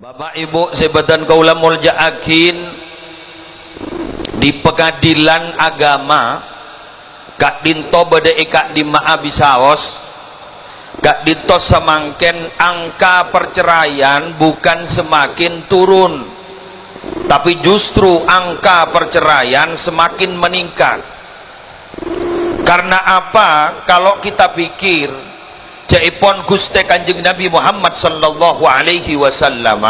Bapak Ibu sebadan kaula muljaakin di pengadilan agama kak dinto bade kak di maabisaos kak dinto semangken angka perceraian bukan semakin turun, tapi justru angka perceraian semakin meningkat. Karena apa? Kalau kita pikir jaipon Gusti Kanjeng Nabi Muhammad sallallahu alaihi wasallam,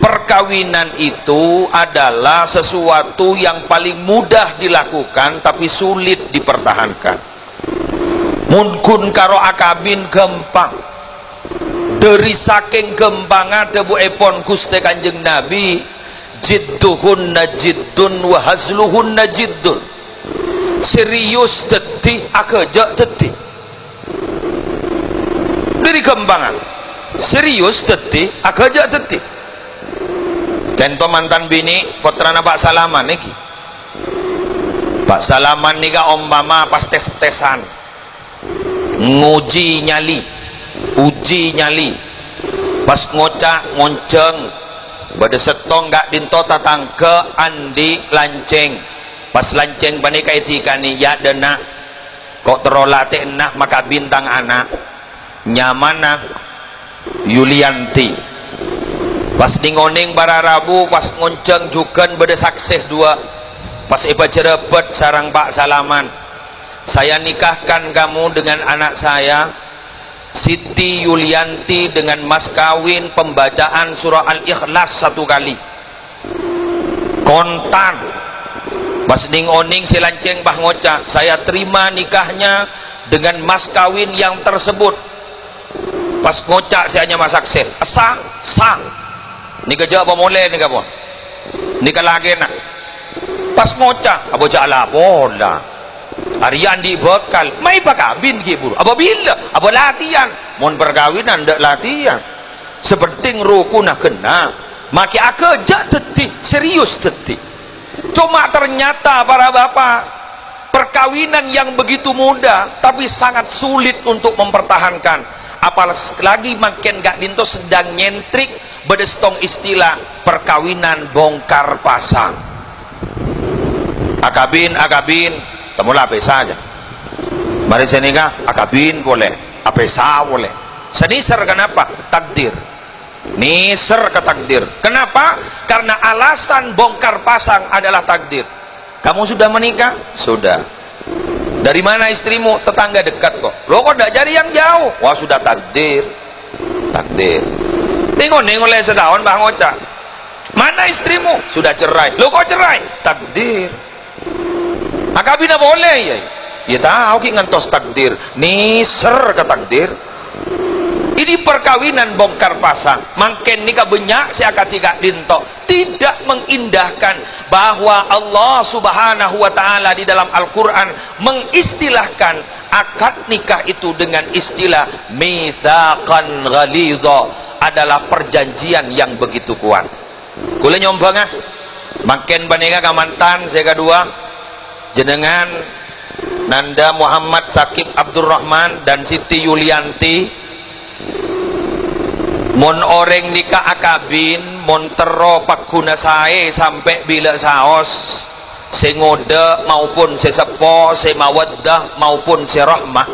perkawinan itu adalah sesuatu yang paling mudah dilakukan tapi sulit dipertahankan. Mungkin karo akabin gampang, dari saking gampangnya debu epon Gusti Kanjeng Nabi, jidduhunna jiddun wa hazluhunna jiddun. Serius teti akejak teti. Dari kembangan serius teti akejak teti. Kento mantan bini putrana Pak Salaman niki. Pak Salaman nika umpama pas tes-tesan nguji nyali, uji nyali, pas ngocak ngonceng bade setong gak dinto tatangke andi lanceng, pas lanceng bani kaitikani ya dena kok terolate nah maka bintang anak nyamana Yulianti pas ningoning bararabu pas ngonceng juken bade sakseh dua pas iba cerebet sarang Pak Salaman, saya nikahkan kamu dengan anak saya Siti Yulianti dengan mas kawin pembacaan surah Al-Ikhlas 1 kali kontan. Pas ningoning si lanceng bah ngocak, saya terima nikahnya dengan mas kawin yang tersebut. Pas ngocak si hanya masak seh sah sah nikah jawab apa mulai nikah pun nikah lagi nak pas ngocak apa jala pola harian dibekal mai pakabin kiburu apa bila apa latihan mon perkawinan ndak latihan seperti ngerukuna kena maki akejak teti serius teti. Cuma ternyata para bapak, perkawinan yang begitu mudah tapi sangat sulit untuk mempertahankan, apalagi makin gak dinto sedang nyentrik bedestong istilah perkawinan bongkar pasang. Akabin temulah apa saja mari saya nikah akabin boleh apa boleh senisar. Kenapa? Takdir niser ke takdir. Kenapa? Karena alasan bongkar pasang adalah takdir. Kamu sudah menikah? Sudah. Dari mana istrimu? Tetangga dekat kok. Lo kok tidak cari yang jauh? Wah sudah takdir. Takdir. Ningon oleh setahun bang Oca. Mana istrimu? Sudah cerai. Lo kok cerai? Takdir. Akabina boleh ya. Ya tahu ki ngantos takdir. Niser ke takdir. Ini perkawinan bongkar pasang makin nikah benyak si akad tiga dinto tidak mengindahkan bahwa Allah subhanahu wa ta'ala di dalam Al-Quran mengistilahkan akad nikah itu dengan istilah mitsaqan ghalidha, adalah perjanjian yang begitu kuat. Kula nyombang makin banika kamantan saya kedua jenengan Nanda Muhammad Sakib Abdurrahman dan Siti Yulianti mon oreng nikah akabin mon tero pakuna sae sampai bila saos sengode maupun sesepo semawaddah maupun serahmah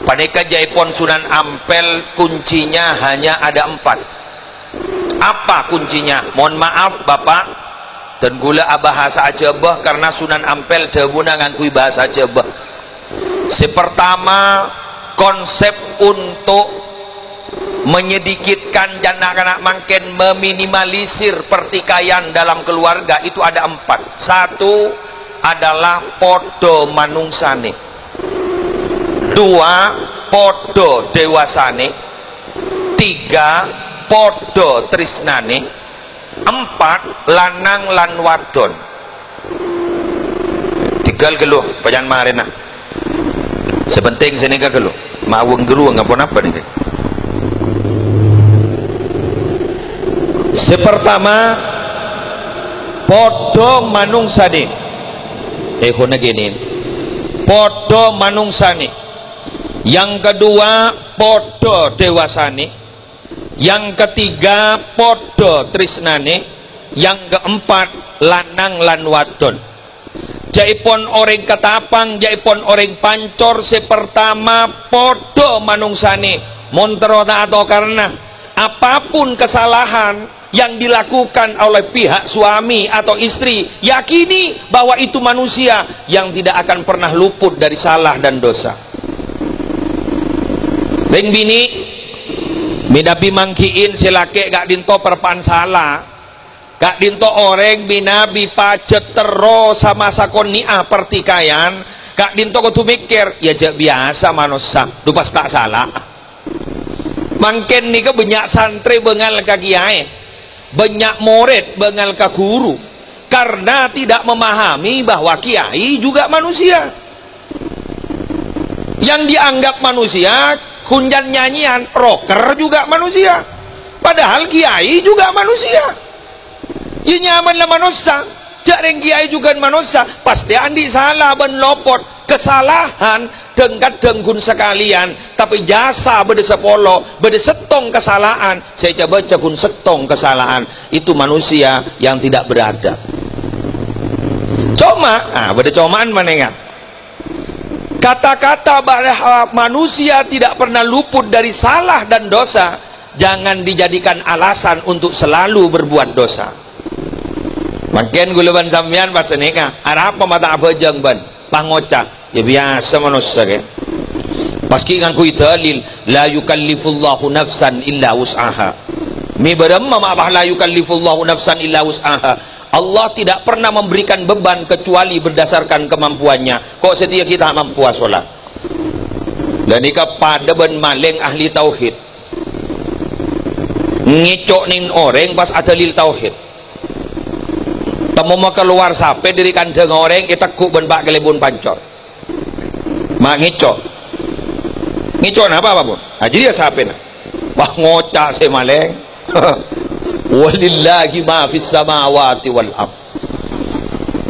panika jaipon Sunan Ampel kuncinya hanya ada 4. Apa kuncinya? Mohon maaf Bapak dan gula bahasa Acebah karena Sunan Ampel debuna ngangkui bahasa Acebah. Pertama, konsep untuk menyedikitkan anak-anak makin meminimalisir pertikaian dalam keluarga itu ada 4. 1 adalah podo manungsane, 2 podo dewasane, 3 podo trisnane, 4 lanang lan wadon. Tinggal geluh pajan marena sepenting sini ka geluh maweng geru ngapun apa nih. Sepertama podo manungsane hona gini podo manungsane, yang kedua podo dewasane, Yang ketiga podo trisnane. Yang keempat lanang lan wadon. Jaipun orang ketapang, jaipun orang pancor, sepertama podo manungsane montero atau karena apapun kesalahan yang dilakukan oleh pihak suami atau istri, yakini bahwa itu manusia yang tidak akan pernah luput dari salah dan dosa. Beng bini minabi mangkiin silake gak dinto perpan salah. Kak dinto orang binabi pacet terus sama sakon ni'ah pertikaian. Kak dinto kudu mikir ya jak biasa manusia dupas tak salah. Mangken nih ke banyak santri bengal ke kiai, banyak murid bengal ke guru, karena tidak memahami bahwa kiai juga manusia. Yang dianggap manusia kunjan nyanyian rocker juga manusia, padahal kiai juga manusia. Ya nyaman lah manusia, jarang kiai juga manusia, pasti andi salah ben lopot kesalahan dengkat dengkun sekalian, tapi jasa beda sepolo beda setong kesalahan, saya coba cekun setong kesalahan, itu manusia yang tidak beradab. Cuma beda comaan menengah kata-kata bahwa manusia tidak pernah luput dari salah dan dosa, jangan dijadikan alasan untuk selalu berbuat dosa. Makin guluban sampean pas nikah, arep mata abajang ban, pangoca, ya biasa manusia ke. Paski ngangku dalil, la yukallifullahu nafsan illa wus'aha. Mi barem mama la yukallifullahu nafsan illa wus'aha. Allah tidak pernah memberikan beban kecuali berdasarkan kemampuannya. Kok setia kita mampu sholat. Dan ika pada ben maleng ahli tauhid. Ngicok nin orang pas ada lil tauhid. Temu mau keluar sampai dari kandang orang kita ku ben pak kelebun pancor. Mak ngicok. Ngicok apa pun. Jadi dia sampai nak. Wah ngocak si maleng. Walillahi ma fis samawati wal ard.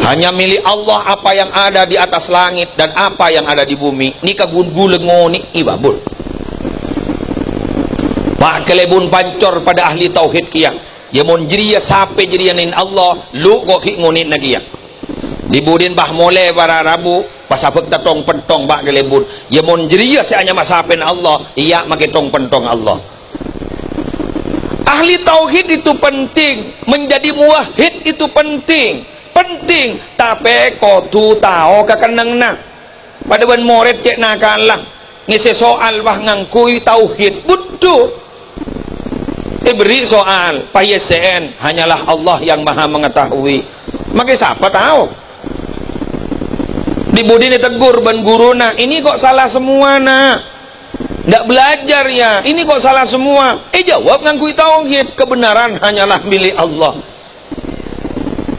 Hanya milik Allah apa yang ada di atas langit dan apa yang ada di bumi. Ni kagun-guleng ngoni ibabul. Pak kelebun pancor pada ahli tauhid kiyang. Ya mon jiriya sape jiriyanin Allah lu kok ki ngunit na kiyang. Dibudin bah mole para rabu pasapek tatong pentong pak kelebun. Ya mon jiriya si hanya masapen Allah iya makitong pentong Allah. Ahli tauhid itu penting, menjadi muwahhid itu penting, tapi kotu tao kakenengna. Pada ban murid cek nakalah ngisi soal wah ngangkui tauhid butuh. Beri soal payesen hanyalah Allah yang maha mengetahui. Maka siapa tahu? Dibudi ditegur ban guruna, ini kok salah semua nak. Nggak belajar ya, ini kok salah semua. Jawab ngangkui tauhid, kebenaran hanyalah milik Allah.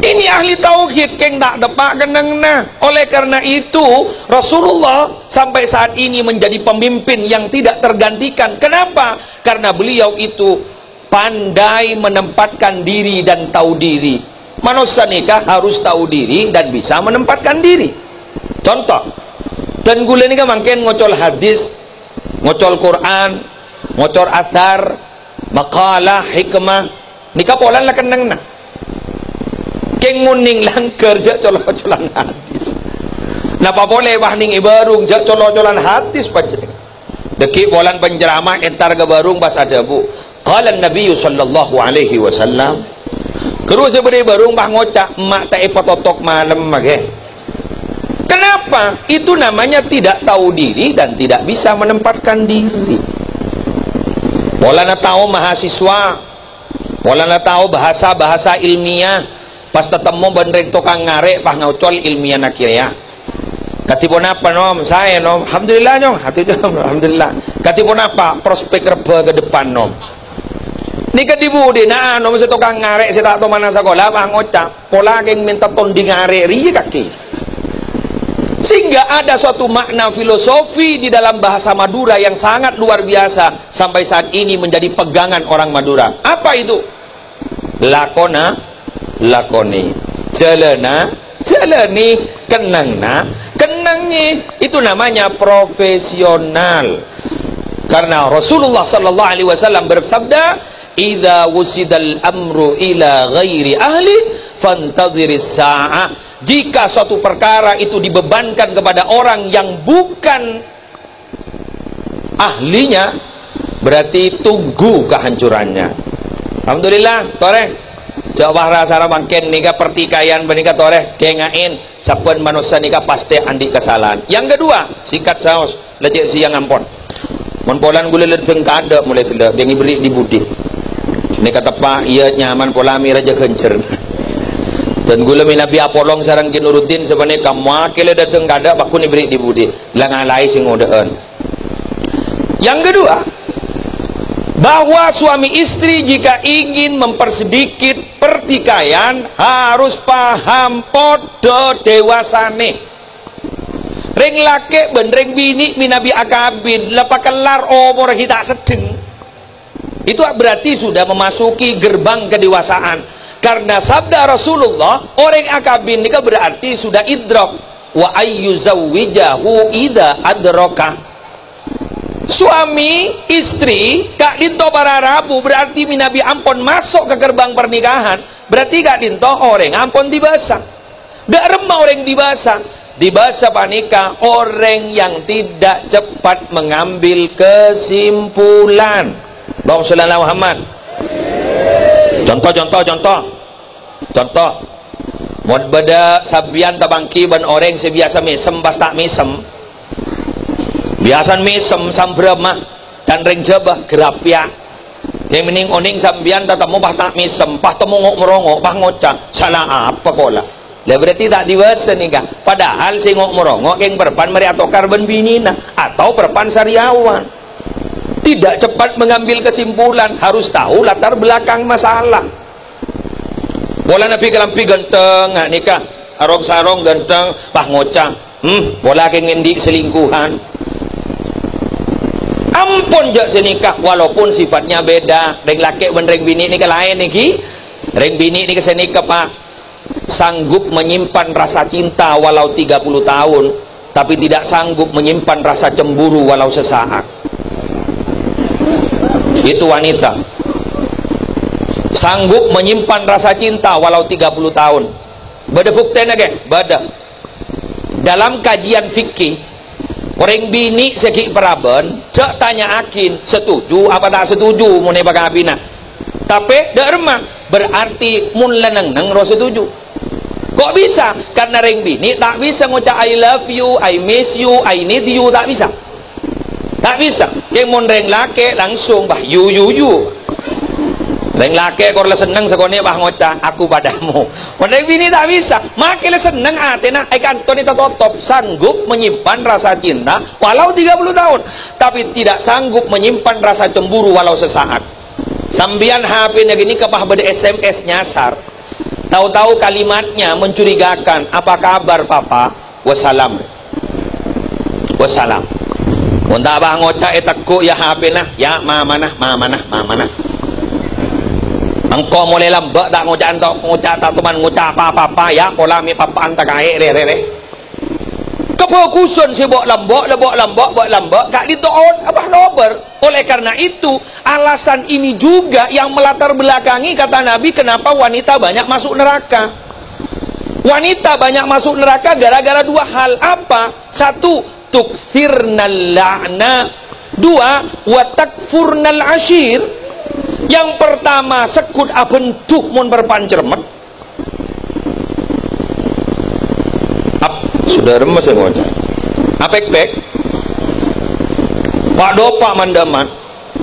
Ini ahli tauhid keng tak depak kenengna. Oleh karena itu Rasulullah sampai saat ini menjadi pemimpin yang tidak tergantikan. Kenapa? Karena beliau itu pandai menempatkan diri dan tahu diri. Manusia nikah harus tahu diri dan bisa menempatkan diri. Contoh, dan gula nikah makin ngocol hadis, ngocol Quran, ngocor athar, makalah, hikmah, nikah polan lah keneng na. Keng muning lang kerja colok-colan hadis. Napa boleh wahning ibarung jak colok-colan hadis pancen. Deki polan penceramah entar ke barung bahasa Jabu. Qala Nabi sallallahu alaihi wasallam. Terus seberi barung bah ngocak mak tak ipatotok malam mage. Kenapa? Itu namanya tidak tahu diri dan tidak bisa menempatkan diri. Pola na tahu mahasiswa, pola na tahu bahasa ilmiah, pas tetemu bandreng tukang ngarek pah ngaucol ilmiah nakirya. Katipun apa nom? Saya nom, alhamdulillah nom, hati nom, alhamdulillah. Katipun apa? Prospek reba ke depan nom. Nika dibudi na nom sa tukang ngarek sa tato mana sekolah pah ngocak, pola keng minta tonding ngarek riya kaki. Sehingga ada suatu makna filosofi di dalam bahasa Madura yang sangat luar biasa sampai saat ini menjadi pegangan orang Madura. Apa itu? Lakona, lakoni, jalana, jalani, kenangna, kenangi. Itu namanya profesional. Karena Rasulullah sallallahu alaihi wasallam bersabda, "Idza wusidal amru ila ghairi ahli fantadhiris sa'ah." Jika suatu perkara itu dibebankan kepada orang yang bukan ahlinya, berarti tunggu kehancurannya. Alhamdulillah, toreh. Coba rasa bangken nika pertikaian menika toreh kengain sapuan manusia nika pasti andi kesalahan. Yang kedua, sikat saus lecek siang ampon. Mun polan gula ledeng kada mulai pila bengi beri di budi. Nika tepa iya nyaman polami raja kencer. Dan gula minabi apolong sarang kinurutin sebenarnya kamu akil dateng kada baku ni beri di budi. Langalai sing ngodeun. Yang kedua, bahwa suami istri jika ingin mempersedikit pertikaian harus paham podo dewasane. Ring laki ben ring bini minabi akabin lepas kelar umur kita sedeng, itu berarti sudah memasuki gerbang kedewasaan. Karena sabda Rasulullah, orang akabin ini berarti sudah idrok. Wa ayyuzawwijahu idza adraka. Suami istri kak dinto para rabu berarti minabi ampon masuk ke gerbang pernikahan, berarti kak dinto orang ampon dibasa. Dak remah orang dibasa panika orang yang tidak cepat mengambil kesimpulan. Bapak sallallahu Muhammad. Contoh. Mod beda sabian tabangki ban orang sebiasa mesem bas tak mesem. Biasan mesem sambrama dan ring jabah gerapya. Yang mening oning sambian tatamu bah tak mesem, bah temu ngok merongok, bah ngocak. Salah apa kola? Lah berarti tak dewasa nih kan. Padahal si ngok merongok yang berpan meri atau karban binina atau berpan sariawan. Tidak cepat mengambil kesimpulan, harus tahu latar belakang masalah. Bola nabi kelampi ganteng, nikah arong sarong ganteng, bah ngocak. Bola kengendi selingkuhan. Ampun jak senikah walaupun sifatnya beda. Reng laki dan reng bini ini ke lain nih. Reng bini ini ke senikah pak sanggup menyimpan rasa cinta walau 30 tahun, tapi tidak sanggup menyimpan rasa cemburu walau sesaat. Itu wanita sanggup menyimpan rasa cinta walau 30 tahun. Bada bukten aja, bada dalam kajian fikih orang bini segi peraban cak tanya akin setuju apa tak setuju mun baka abina, tapi dak remah berarti mun lanang nang ro setuju. Kok bisa? Karena ring bini tak bisa ngucap I love you, I miss you, I need you, tak bisa. Tak bisa. Yang mun reng laki langsung bah you. Reng laki kor le seneng sekone bah ngocak aku padamu. Mun reng bini tak bisa. Makin le seneng atena ai kanton itu totop sanggup menyimpan rasa cinta walau 30 tahun, tapi tidak sanggup menyimpan rasa cemburu walau sesaat. Sambian HP-nya gini kepah beda SMS nyasar. Tahu-tahu kalimatnya mencurigakan. Apa kabar papa? Wassalam. Muntak bah ngocak etakku ya HP nah, ya mama nah. Engkau mulai lembek tak ngocak tak teman ngocak apa-apa ya pola mi papa antak air re. Kefokusan si bok lembek gak ditoon abah lober. Oleh karena itu alasan ini juga yang melatar belakangi kata Nabi kenapa wanita banyak masuk neraka. Wanita banyak masuk neraka gara-gara dua hal. Apa? Satu, tukfirnal la'na. Dua, watakfurnal ashir. Yang pertama sekut abentuh mun berpancermet. Sudah remes ya ngocak. Apek-pek Pak Dopak mandaman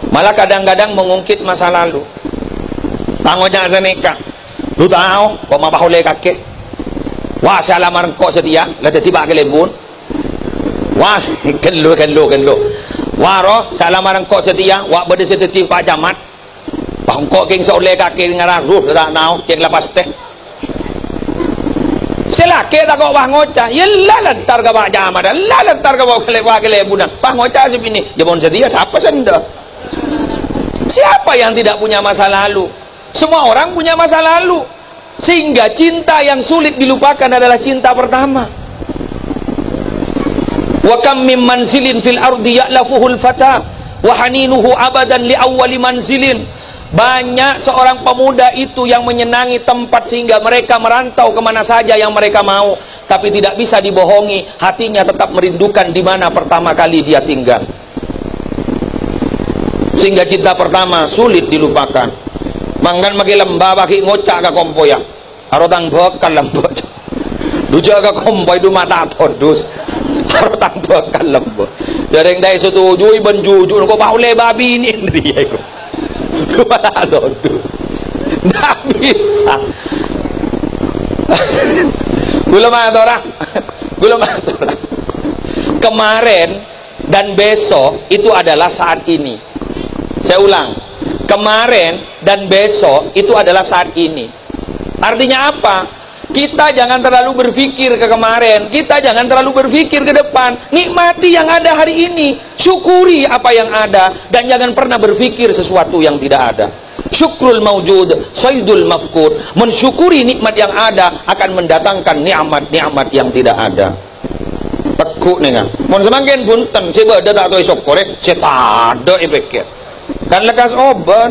malah kadang-kadang mengungkit masa lalu. Tanggonya seneka lu tahu kok mah oleh kakek wah salamar kok setia lah tiba ke lembun wah kelo wah roh salamar kok setia wah bade setia Pak Jamat bangkok king seoleh kakek ngarang ruh tak tahu cek lepas teh selake tak kok wah ngocah ya lantar ke Pak Jamat lantar ke Pak Lebunan Pak ngocah sini jemon setia siapa senda siapa yang tidak punya masa lalu? Semua orang punya masa lalu, sehingga cinta yang sulit dilupakan adalah cinta pertama. Wa kam mim manzilin fil ardi ya'lafuhul fata wa haninuhu abadan li awwali manzilin. Banyak seorang pemuda itu yang menyenangi tempat sehingga mereka merantau kemana saja yang mereka mau, tapi tidak bisa dibohongi, hatinya tetap merindukan di mana pertama kali dia tinggal. Sehingga cinta pertama sulit dilupakan. Manggan magi lembah bagi ngocak ke kompoya harotang bekal lembah dujak ke kompoy itu mata todus harotang bekal lembah jarang dai setujui benjuju kok paule babi ini dia itu mata todus nggak bisa. Gula matora kemarin dan besok itu adalah saat ini. Saya ulang, kemarin dan besok itu adalah saat ini. Artinya apa? Kita jangan terlalu berpikir ke kemarin, kita jangan terlalu berpikir ke depan. Nikmati yang ada hari ini, syukuri apa yang ada, dan jangan pernah berpikir sesuatu yang tidak ada. Syukrul maujud saydul mafqud. Mensyukuri nikmat yang ada akan mendatangkan nikmat-nikmat yang tidak ada. Tekuk nih kan. Mun semakin punten saya ada tak tahu syukure, saya tak ada pikir. Kan lekas obat.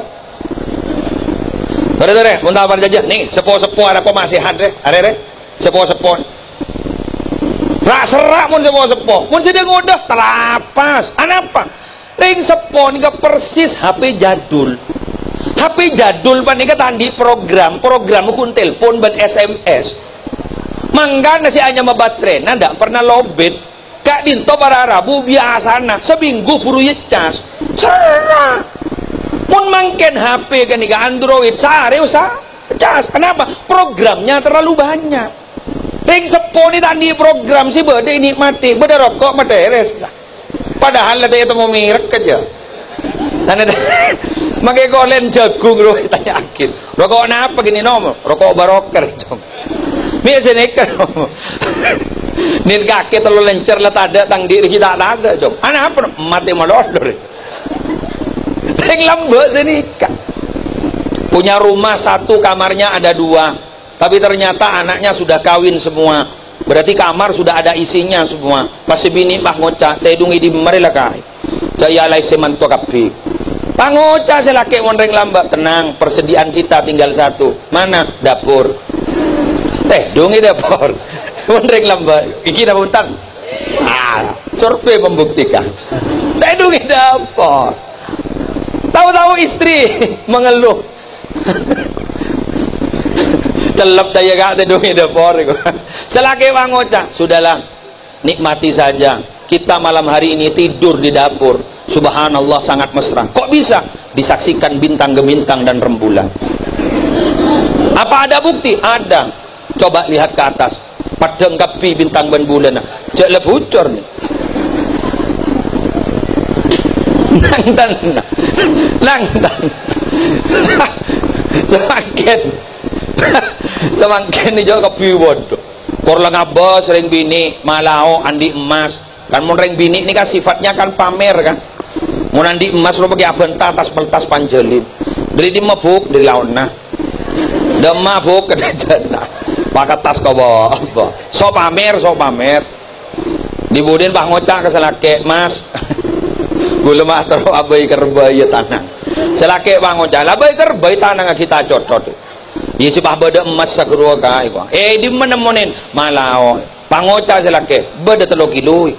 Tore mun tak jajan nih sepo-sepo ada apa masih ada are sepo-sepo. Rak serak mun sepo-sepo. Mun sedang ngodah terapas. Anapa? Ring sepo nih persis HP jadul. HP jadul pan nika tandi program pun telepon dan SMS. Mangga nasi hanya baterai nanda pernah lobet kak dinto para rabu biasana seminggu puru yecas serah mun mangken HP kan nika Android sehari usah cas. Kenapa? Programnya terlalu banyak. Ring seponi tandi program sih bede nikmati beda rokok materes lah padahal ada itu mau mirek aja sana makai golen jagung roh tanya akil rokok apa gini nomor rokok baroker com biasa neker nin kaki terlalu lencer lah ada tang diri kita ada com anak apa mati malodor ring lambek senika punya rumah satu kamarnya ada dua tapi ternyata anaknya sudah kawin semua berarti kamar sudah ada isinya semua pas bini bah ngocak tedungi di marilah kai saya alai semanto kapi pangoca selaki monreng lambat tenang persediaan kita tinggal satu mana dapur teh dungi dapur monreng lambat iki dah utang survei membuktikan teh dungi dapur tahu-tahu istri mengeluh celep daya gak teh dungi dapur selaki pangoca sudahlah nikmati saja kita malam hari ini tidur di dapur. Subhanallah sangat mesra. Kok bisa? Disaksikan bintang gemintang dan rembulan. Apa ada bukti? Ada. Coba lihat ke atas. Padang kapi bintang dan bulan. Cek lebucor nih. Langtan. Semakin nih jauh kapi bodoh. Korlang abah sering bini malao andi emas. Kan mun reng bini ini kan sifatnya kan pamer kan. Mun andi emas lo pakai abenta tas peltas panjelin. Dari di mabuk dari lawan nah. Dah mabuk ke dajana. Pakai tas kau bawa. So pamer. Dibudin pak ngocak ke selake mas. Gula mah terus abai kerbai tanah. Selake pak ngocak abai kerbai tanah kita cocot. Iya si bah beda emas sakurua kai kok. Di mana monen malao. Pangoca selake beda 3 kilo.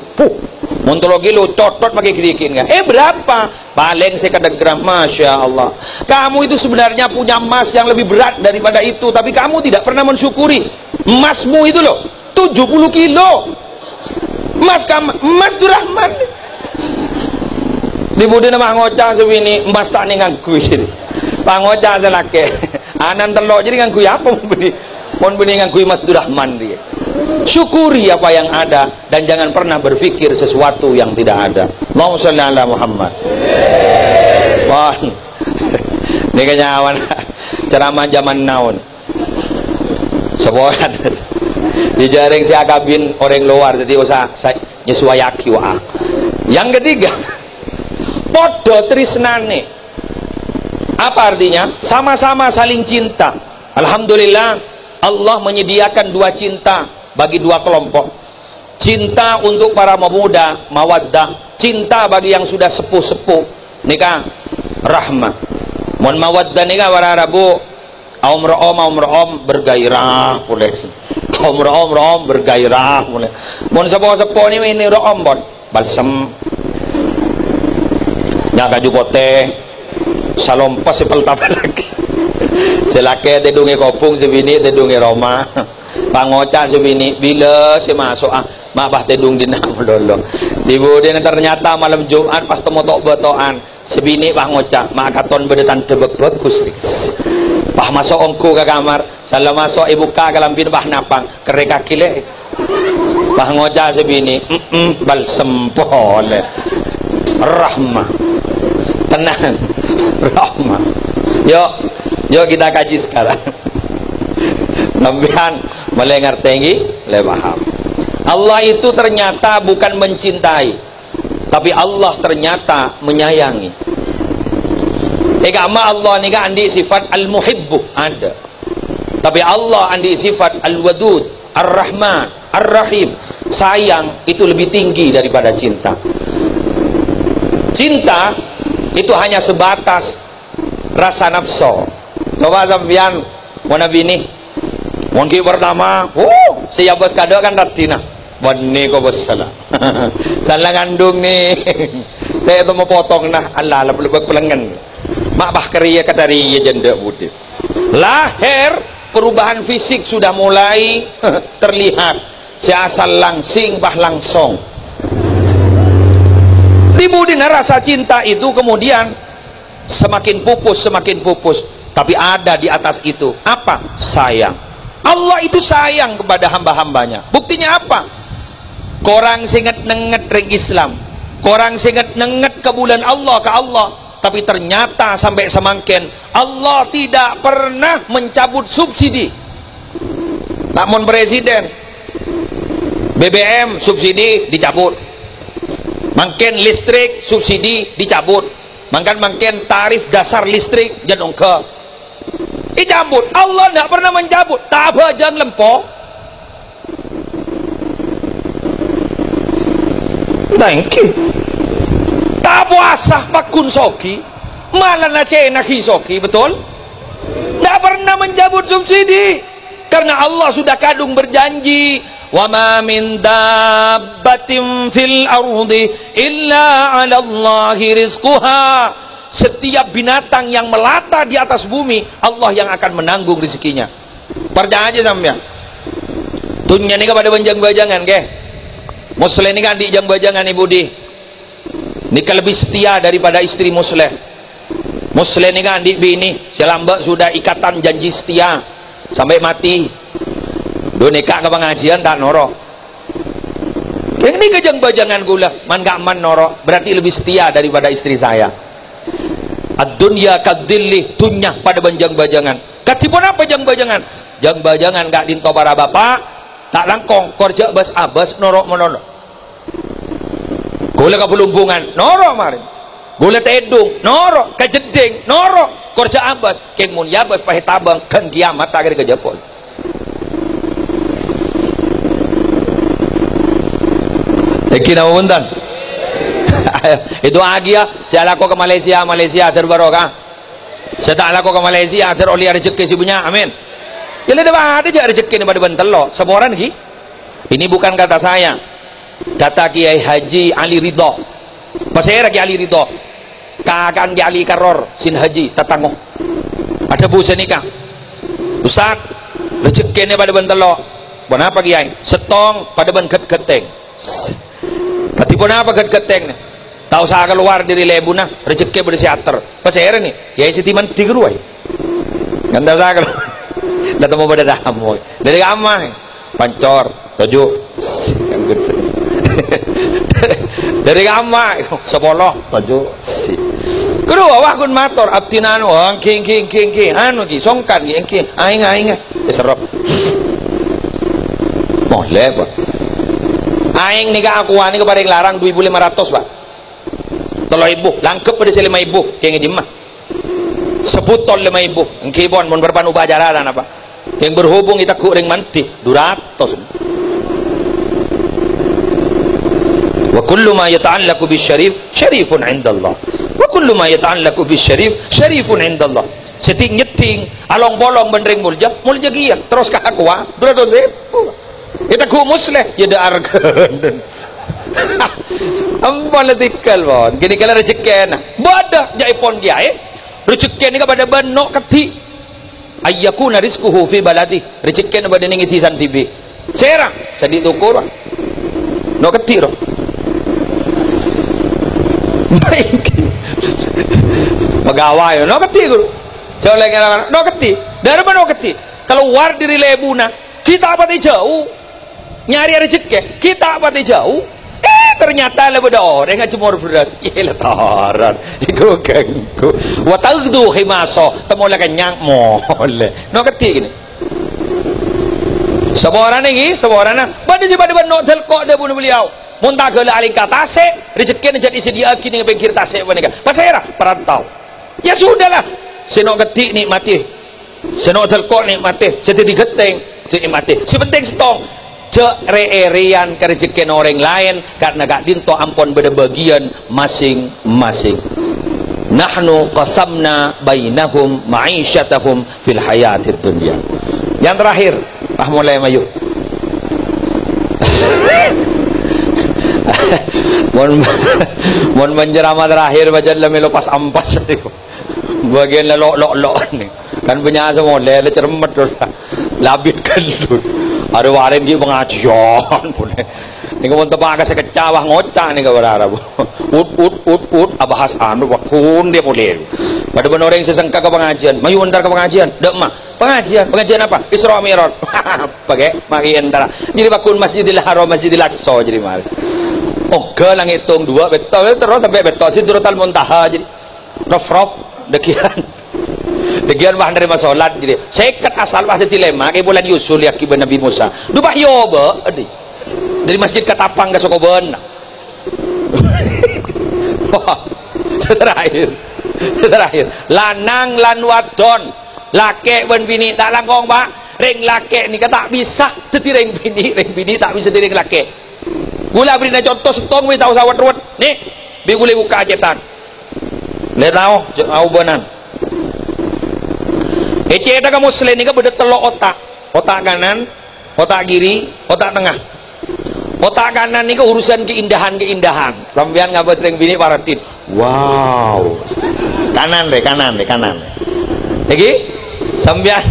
Mun 3 kilo totot pakai kirikin kan. Berapa? Paling sekadar gram. Masya Allah. Kamu itu sebenarnya punya emas yang lebih berat daripada itu, tapi kamu tidak pernah mensyukuri. Emasmu itu loh 70 kilo. Emas Durrahman. Di budi nama ngoca sebini emas tak ningan kui sini. Pangoca selake. Anan telok jadi ngangkui apa mun beni ngangkui Mas Durrahman dia. Syukuri apa yang ada dan jangan pernah berpikir sesuatu yang tidak ada. Allahumma sholli ala Muhammad. Wah. Ini kenyawan ceramah zaman naon. Sebuah dijaring si akabin orang luar jadi usah nyesuayaki wah. Yang ketiga, podo trisnane. Apa artinya? Sama-sama saling cinta. Alhamdulillah Allah menyediakan 2 cinta bagi 2 kelompok. Cinta untuk para pemuda, mawaddah. Cinta bagi yang sudah sepuh-sepuh. nika rahmah. Mun mawaddah nika wararabu aum room bergairah boleh. Om bergairah boleh. Mun sepo-sepo ini room bon balsem. Nya kaju pote salompas sepel tapal lagi. Selake tedunge kopung sebini tedunge Roma. Pangoca sebini bila si masuk mabah tedung dina melolong. Dibudin ternyata malam Jumat pas temu tok betoan sebini pangoca makaton bedetan tebek bagus. Pah masuk ongku ke kamar, salah masuk ibu ka kalampin bah napang kereka kile. Pah ngoca sebini balsem pole. Rahmah. Tenang. Rahmah. Yuk kita kaji sekarang. Sampean mulai ngerti, mulai paham. Allah itu ternyata bukan mencintai, tapi Allah ternyata menyayangi. Agama Allah ni kan andi sifat al-muhibbu ada. Tapi Allah andi sifat al-wadud, ar-rahman, ar-rahim. Sayang itu lebih tinggi daripada cinta. Cinta itu hanya sebatas rasa nafsu. Coba sampean mana bini mungkin pertama siap bos kado kan ratina bani ko bos salah salah ngandung nih teh itu mau potong nah Allah lebih pelengan mak bah keriya kadariya janda budi lahir perubahan fisik sudah mulai terlihat si asal langsing bah langsung dimudin rasa cinta itu kemudian semakin pupus tapi ada di atas itu apa? Sayang. Allah itu sayang kepada hamba-hambanya. Buktinya apa? Korang singet nenget ring Islam, korang singet nenget ke bulan Allah, ke Allah, tapi ternyata sampai semangkin Allah tidak pernah mencabut subsidi. Namun presiden BBM subsidi dicabut, mungkin listrik subsidi dicabut, mungkin tarif dasar listrik jangan ke dicabut. Allah tidak pernah mencabut. Tak apa jangan lempok. Thank you. Tak puasa pakun soki, malah nak soki, betul? Tidak pernah mencabut subsidi karena Allah sudah kadung berjanji, wa ma min dabbatin fil ardi illa 'ala Allahi rizquha. Setiap binatang yang melata di atas bumi Allah yang akan menanggung rezekinya. Percaya aja sampean. Dunia ini kepada banjang-bajangan ke? Muslim ini kan di jang-bajangan ibu di. Nikah lebih setia daripada istri muslim. Muslim ini kan di bini selambak sudah ikatan janji setia sampai mati. Do nikah ke pengajian tak norok. Yang ini kejang-bajangan gula man gak man norok berarti lebih setia daripada istri saya. Ad-dunya kadilli, dunya pada banjang-bajangan. Katipun apa jang-bajangan? Jang-bajangan gak dinto para bapak, tak langkong, korja bas abas, norok menolok. Gula kapulumbungan, norok marin. Gula tedung, norok, kajeding, norok, korja abas, keng mun yabas pahit tabang, kan kiamat tak ada kejapol. Ekina undan. Itu agia saya laku ke Malaysia terbarokah. Saya tak laku ke Malaysia teroleh rezeki si punya, amin. Ya ada aja rezeki ni pada bentelo semua orang ki. Ini bukan kata saya, kata Kiai Haji Ali Ridho. Pasal lagi Ali Ridho kakan Kiai Ali Karor sin Haji tatango ada busa nikah Ustaz rezeki ni pada bentelo kenapa Kiai setong pada ben keteng katipun apa keteng ni tahu saya keluar dari lebuna rezeki bersiater pasir nih ya sitiman tiga ruai kan tahu saya kalau datang mau pada dahamoy dari kamar pancor tujuh dari kamar sepuluh tujuh kedua wah kun mator abtinan wang king anu ki songkan king aing serap boleh pak aing nikah aku ani kepada yang larang 2.500 pak tolong ibu langkep pada 5.000 kayak ngedi mah seputol 5.000 ngkibon mon berpanu bajaran apa yang berhubung kita kuring manti 200 wa kullu ma yata'allaqu bisyarif syarifun indallah wa kullu kullu ma yata'allaqu bisyarif syarifun indallah. Seting nyeting along bolong bendring mulja gia terus ka aku dua dosa kita ku musleh ya da argan am politikal bon gini kala rezeki na bodoh jai pon dia rezeki ni ka pada benok keti ayyakuna rizquhu fi baladi rezeki na pada ning itisan tibi serang sadi tukur no keti ro baik pegawai no keti guru soalnya kan no keti dari mana no keti keluar dari lebuna kita apa jauh nyari rezeki kita apa jauh ternyata lebih orang yang cemur beras iya letaran iku ganggu wa tagdu khimaso temola kenyang mole no keti gini seborana ini seborana pada si pada no del kok dia bunuh beliau muntah gala aling katase rezeki jadi sedia kini pikir tasek menika pasera perantau ya sudahlah senok ketik nikmati senok telkok nikmati setiti geteng nikmati sepenting setong cek re-erian ke rezeki orang lain karena gak dinto ampun beda bagian masing-masing. Nahnu qasamna bainahum ma'isyatahum fil hayatid dunya. Yang terakhir mulai mayu mon menjerama terakhir baca dalam lepas ampas itu bagian lelok nih kan punya semua lele cermet labit kendut ada waren gitu pengajian boleh ini kamu tebak kasih kecawah ngocak nih kabar ut abahas anu wakun dia boleh pada benar orang sesengka ke pengajian mayu entar ke pengajian dek mah pengajian apa Isra Mi'raj pakai mari entar jadi bakun Masjidil Haram Masjidil Aqsa jadi mal oke lang hitung dua betul terus sampai betul Sidratul Muntaha jadi rof degian bahan dari masolat jadi seket asal wah dilema ke bulan yusul yakin Nabi Musa dubah yoba dari masjid Katapang ke Sokoban terakhir lanang lan wadon laki ben bini tak langkong pak ring laki ni tak bisa teti ring bini tak bisa diri laki gula beri contoh setong we tahu sawat ruwet nih bi gule buka cetan lihat tahu au benan eceta ka muslim ni ka beda telok otak kanan otak kiri otak tengah otak kanan ni ka urusan keindahan sampean ngabas ring bini paratin wow kanan lagi sampean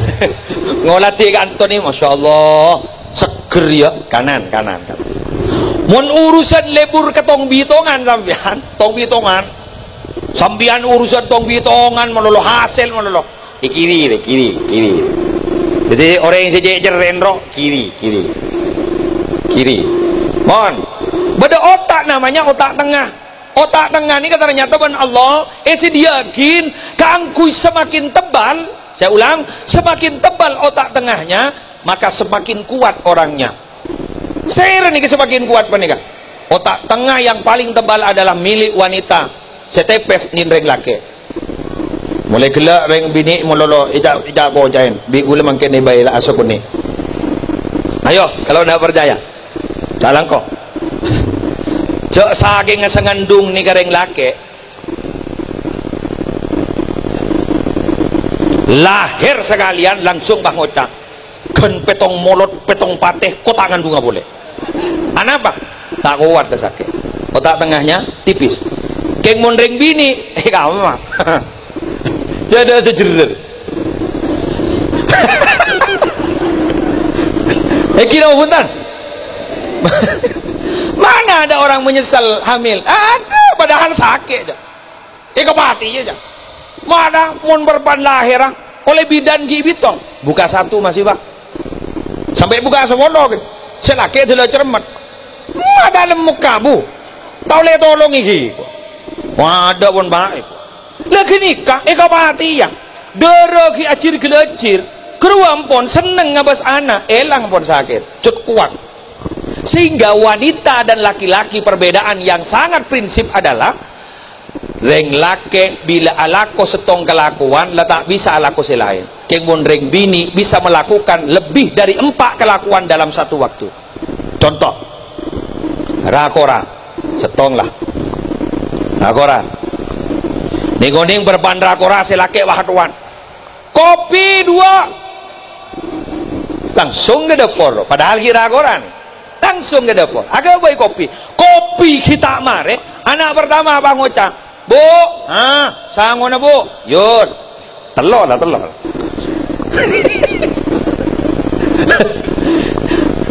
ngolati ka Antoni Masya Allah seger ya kanan mun urusan lebur ke tong bitongan sampean urusan tong bitongan melolo hasil melolo di kiri jadi orang yang sejejer renro kiri mon beda otak namanya otak tengah ini ternyata ben Allah diakin kangkui semakin tebal saya ulang semakin tebal otak tengahnya maka semakin kuat orangnya saya ini semakin kuat penikah otak tengah yang paling tebal adalah milik wanita setepes nindreng laki mulai gelak reng bini mololo ijak bojain bi gula mangken ni baila asok ni ayo kalau tidak percaya jalan kok cek saking sengandung ni kareng laki lahir sekalian langsung bang ocak gen petong molot petong pateh kotangan bunga boleh apa tak kuat kesakit otak tengahnya tipis keng mondreng bini kamu mah jadi sejerer kira punten mana ada orang menyesal hamil ada padahal sakit aja kepati aja mana mun berpan lahir oleh bidan gibitong buka satu masih pak sampai buka semono gitu selaki adalah cermat ada lemuk kabu tau le tolong iki ada pun baik lagi nikah kepati ya darah ki acir gelacir keruam pun seneng ngabas anak elang pun sakit cut kuat sehingga wanita dan laki-laki perbedaan yang sangat prinsip adalah reng laki bila alako setong kelakuan letak bisa alako selain keng reng bini bisa melakukan lebih dari 4 kelakuan dalam satu waktu contoh rakora setong lah rakora Ning berbandra korase laki wahatuan. Kopi 2. Langsung ke dapur. Padahal kira koran. Langsung ke dapur. Agak baik kopi. Kopi kita mare. Anak pertama Bang Oca. Bu, sangona bu. Yun. Telur lah telur.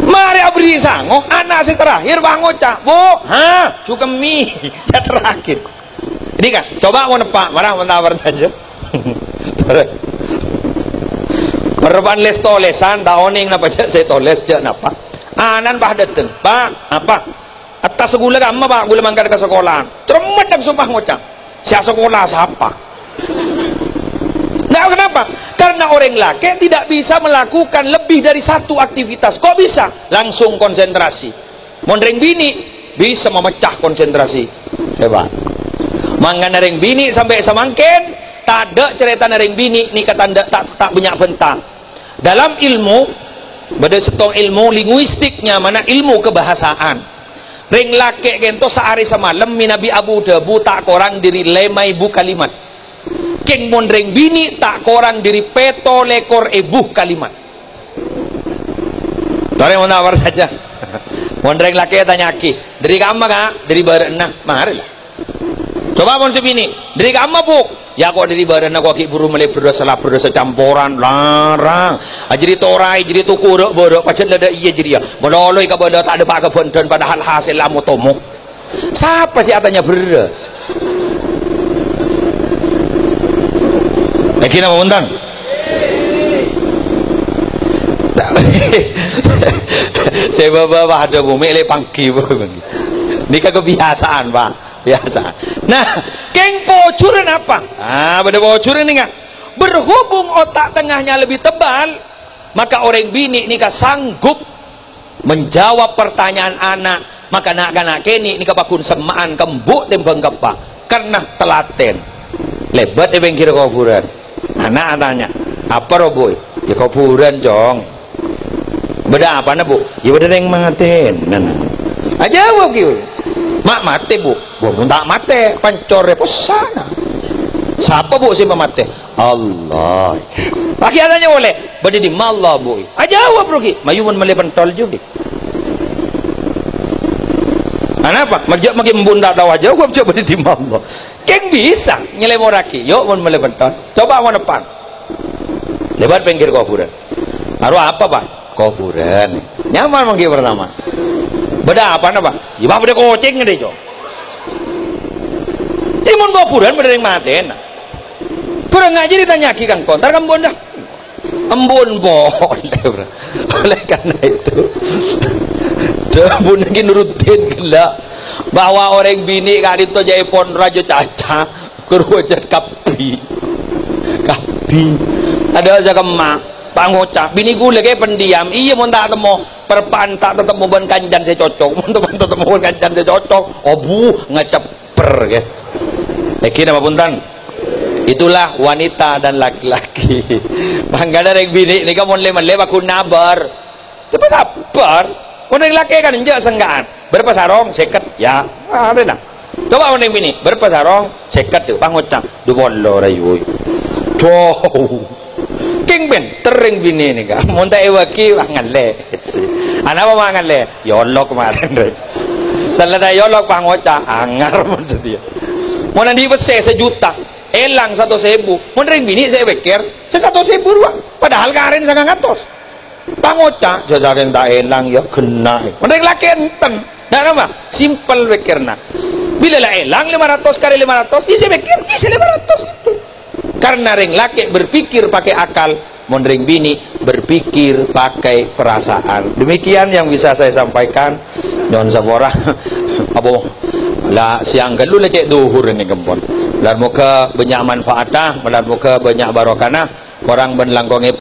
Mari abri sango. Anak si terakhir Bang Oca. Bu, cukemi. Ya terakhir. Ini kan, coba mau nepak, marah mentawar saja. Perban les tolesan, daoning napa cek saya toles cek napa. Anan bah dateng, pak apa? Atas segula gamma pak, gula mangkat ke sekolah. Cermat dan sumpah ngocak. Siapa sekolah siapa? Nah kenapa? Karena orang laki tidak bisa melakukan lebih dari satu aktivitas. Kok bisa? Langsung konsentrasi. Mondreng bini bisa memecah konsentrasi. Hebat. Mangga nareng bini sampai samangken tak ada cerita nareng bini ni kata tak banyak bentang dalam ilmu beda setong ilmu linguistiknya mana ilmu kebahasaan ring lake kento sehari semalam minabi abu debu tak korang diri lemai bu kalimat ken mon ring bini tak korang diri peto lekor ebuh kalimat tore mau nawar saja mon ring lake tanyaki dari kamma kak dari barenah mari lah. Coba mon sebini, dari kamma bu, ya kok dari badan aku aki buru mulai berdosa campuran larang, jadi torai jadi tuku bodok pacet lada iya jadi ya, meloloi ke bodok tak ada pak kebun padahal hasil lamu tomo, siapa sih atanya beras? Kira apa bentang? Saya bawa ada bumi le pangki bu, ini kebiasaan pak. Biasa. Nah, keng pocuran apa? Pada pocuran ini kan berhubung otak tengahnya lebih tebal, maka orang bini ini kan sanggup menjawab pertanyaan anak. Maka anak-anak kini ini kapakun semaan kembuk tembang kepak karena telaten. Lebat yang kira kuburan. Anak tanya, apa roboy? Ya kuburan jong. Beda apa na bu? Ya beda yang mangatin. Nana. Aja bu. Mak mati bu, bu tak mati, pancore posana. Siapa bu si mati? Allah. Laki adanya boleh, berdiri malah bu. Aja jawab rugi, mayuman mali pentol juga. Kenapa? Majak makin bunda tahu aja, gua coba berdiri malah. Keng bisa nyelem oraki, yuk mun mali pentol. Coba mau depan. Lebat pinggir kuburan. Baru apa pak? Kuburan. Nyaman mungkin pertama. Beda apa na pak? Ya beda kucing deh jo. Imun kuburan beda yang mati na. Kurang aja ditanyaki kan kontar kembun dah. Embun boleh. Oleh karena itu, embun lagi nurutin gila. Bawa orang bini kali itu jadi pon raja caca kerujat kapi. Ada aja kemak. Pangocak bini gue lagi pendiam iya mau tak temu perpan tak tetemu ban kanjan saya cocok mau tetemu ban kanjan saya cocok obu ngeceper ya kira apa puntan itulah wanita dan laki-laki bangga dari bini ini kamu lewat aku nabar tapi sabar orang laki kan enggak senggaan berapa sarong seket ya ada nah coba orang bini berapa sarong seket tuh pangocak dua bolo rayu wow king ben tering bini ni kan monta ewaki ngale anak apa ngale yolok kemarin deh selesai yolok pangoca angar maksudnya mau nanti bese sejuta elang 1.000 mau tering bini saya pikir 1.000 dua padahal karen sangat ngatos pangoca jajarin tak elang ya kena mau tering laki enten dan apa simple pikirna bila lah elang 500 kali 500 saya pikir 500 karena ring laki berpikir pakai akal mondring bini berpikir pakai perasaan. Demikian yang bisa saya sampaikan. Nyon sabora abo la siang galu la cek duhur ini gempon dan muka banyak manfaatah dan muka banyak barokah orang benlangkongi